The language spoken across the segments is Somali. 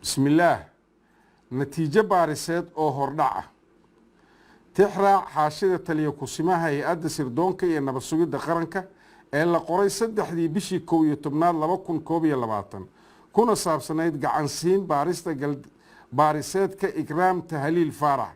بسم الله نتيجة باريسات أو هردعة تحرى حاشدة تليو كسماها هيئات سردونك إيه نبسوغي دقرنك إلا قري صدح دي بشي كوي تبناد لبكون كوبي اللباطن كونا سابسانيد قعنسين باريسات كإكرام تهليل فارح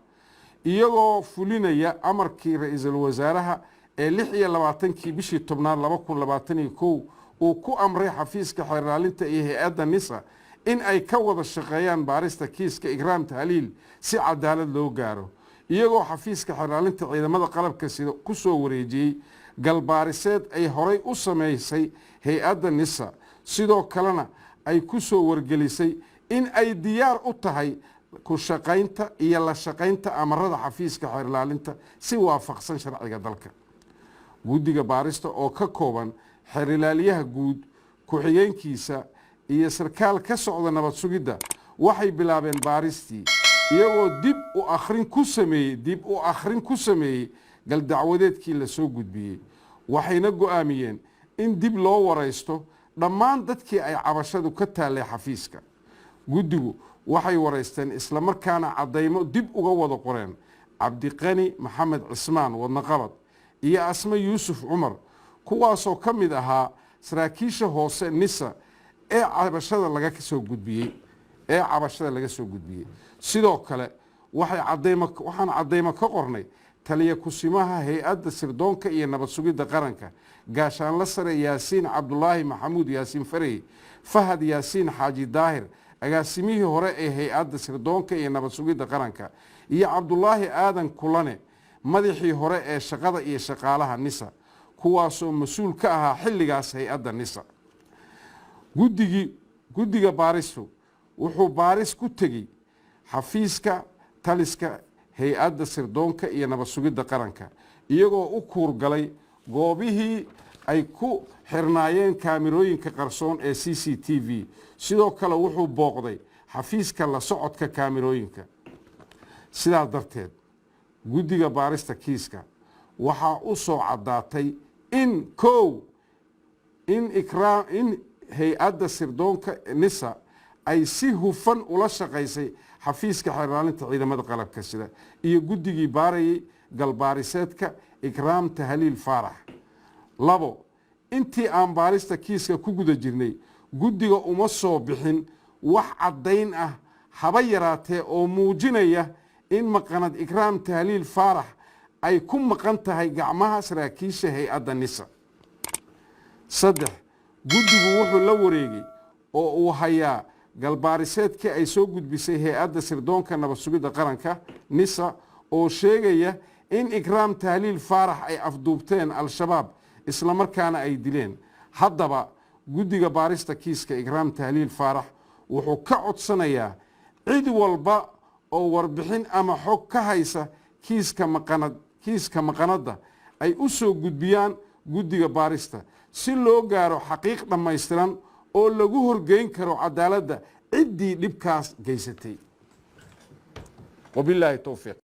iyagoo fulinaya amarkii ra'iisul wasaaraha ee 26kii bishii tobnaad 2021 uu ku amray xafiiska xiraalinta iyo hay'adda NISA in ay ka wada shaqeeyaan baarista kiiska Ikraam Tahliil si cadaalad loo gaaro iyagoo xafiiska xiraalinta ciidamada qalabka sida ku soo wareejiyay galbaariseed ay horay u sameysay hay'adda NISA sidoo kalena ay ku soo wargelisay in ay diyaar u tahay ku shaqaynta iyo la shaqaynta amarada xafiiska xiraalinta si waafaqsan sharciga dalka guddiga baarista oo ka kooban xirilaaliyaha guud ku-xigeenkiisa iyo sarkaal ka socda nabad sugidda waxay bilaabeen baaristii iyagoo dib u akhrin ku sameeyey galdacwadeedkii la soo gudbiyey waxayna go'aamiyeen in dib loo waraysto dhammaan dadkii ay cabashadu ka taallay xafiiska guddigu waxay wareysteen isla markaana cadeymo dib uga wada qoreen cabdiqani maxamed cismaan wadnaqabad iyo asma yuusuf cumar kuwaasoo ka mid ahaa saraakiisha hoose NISA ee cabashada laga soo gudbiyey sidoo kale waxaan cadeymo ka qornay taliya kusimaha hay'adda sirdoonka iyo nabad sugidda qaranka gaashaanla sare yaasiin cabdulaahi maxamuud yaasiin farey fahad yaasiin xaaji daahir agaasimihii hore ee hay'adda sirdoonka iyo nabad sugidda qaranka iyo cabdulaahi aadan kulane madaxii hore ee shaqada iyo shaqaalaha NISA kuwaasoo mas-uul ka ahaa xilligaas hay'adda NISA guddiga baaristu wuxuu baaris ku tegey xafiiska taliska hay'adda sirdoonka iyo nabad sugidda qaranka iyagoo u kuurgalay goobihii ay ku xirnaayeen kaamirooyinka qarsoon ee CCTV sidoo kale wuxuu booqday xafiiska la socodka kaamirooyinka sidaa darteed guddiga baarista kiiska waxaa u soo caddaatay in hay-adda sirdoonka NISA ay si hufan ula shaqaysay xafiiska xiraalinta ciidamada qalabka sida iyo guddigii baarayay galbaariseedka Ikraam Tahliil Faarax labo intii aan baarista kiiska ku guda jirnay guddiga uma soo bixin wax caddayn ah haba yaraatee oo muujinaya in maqanad Ikraam Tahliil Faarax ay ku maqan tahay gacmaha saraakiisha hay'adda NISA saddex guddigu wuxuu la wareegay oo uu hayaa galbaariseedkii ay soo gudbisay hay'adda sirdoonka nabad sugidda qaranka NISA oo sheegaya in Ikraam Tahliil Faarax ay afduubteen al-shabaab isla markaana ay dileen haddaba guddiga baarista kiiska Ikraam Tahliil Faarax wuxuu ka codsanayaa cid walba oo warbixin ama xog ka haysa kiiska maqanada ay u soo gudbiyaan guddiga baarista si loo gaaro xaqiiq dhammaystiran oo lagu horgeyn karo cadaaladda ciddii dhibkaas geysatay wabilaahi tawfiiq